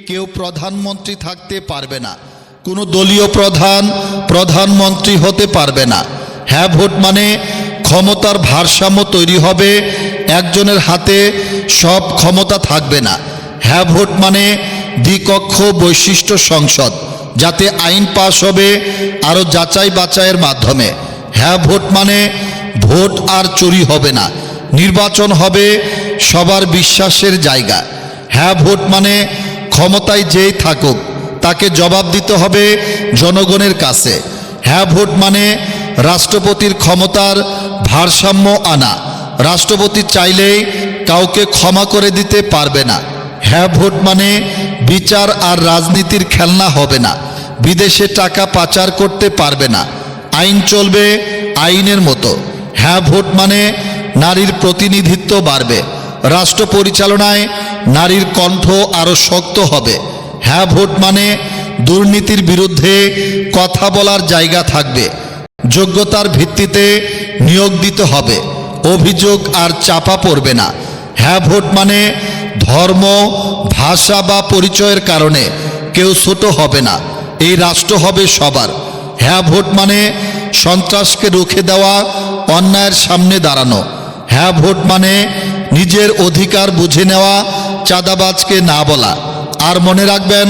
কেউ প্রধানমন্ত্রী থাকতে পারবে না, কোনো দলীয় প্রধানমন্ত্রী হতে পারবে না। হ্যাঁ ভোট মানে ক্ষমতার ভারসাম্য তৈরি হবে, একজনের হাতে সব ক্ষমতা থাকবে না। হ্যাঁ ভোট মানে দ্বিকক্ষ বৈশিষ্ট্য সংসদ, যাতে আইন পাশ হবে আরও যাচাই বাছাইয়ের মাধ্যমে। হ্যাঁ ভোট মানে ভোট আর চুরি হবে না, নির্বাচন হবে সবার বিশ্বাসের জায়গা। হ্যাঁ ভোট মানে ক্ষমতায় যেই থাকুক তাকে জবাব দিতে হবে জনগণের কাছে। হ্যাঁ ভোট মানে রাষ্ট্রপতির ক্ষমতার ভারসাম্য আনা, রাষ্ট্রপতি চাইলেই কাউকে ক্ষমা করে দিতে পারবে না। হ্যাঁ ভোট মানে বিচার আর রাজনীতির খেলনা হবে না, বিদেশে টাকা পাচার করতে পারবে না, আইন চলবে আইনের মতো। হ্যাঁ ভোট মানে নারীর প্রতিনিধিত্ব বাড়বে, রাষ্ট্র পরিচালনায় নারীর কণ্ঠ আরও শক্ত হবে। হ্যাঁ ভোট মানে দুর্নীতির বিরুদ্ধে কথা বলার জায়গা থাকবে, যোগ্যতার ভিত্তিতে নিয়োগ দিতে হবে, অভিযোগ আর চাপা পড়বে না। হ্যাঁ ভোট মানে ধর্ম, ভাষা বা পরিচয়ের কারণে কেউ ছোট হবে না, এই রাষ্ট্র হবে সবার। হ্যাঁ ভোট মানে সন্ত্রাসকে রুখে দেওয়া, অন্যায়ের সামনে দাঁড়ানো। হ্যাঁ ভোট মানে নিজের অধিকার বুঝে নেওয়া, চাঁদাবাজকে না বলা। আর মনে রাখবেন,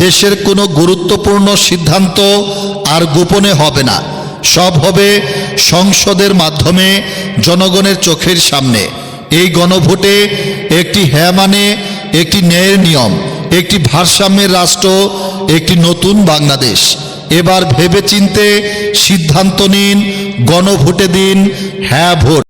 দেশের কোনো গুরুত্বপূর্ণ সিদ্ধান্ত আর গোপনে হবে না, সব হবে সংসদের মাধ্যমে জনগণের চোখের সামনে। এই গণভোটে একটি হ্যাঁ মানে একটি ন্যায়ের নিয়ম, একটি ভারসাম্যের রাষ্ট্র, একটি নতুন বাংলাদেশ। এবার ভেবেচিন্তে সিদ্ধান্ত নিন, গণভোটে দিন হ্যাঁ ভোট।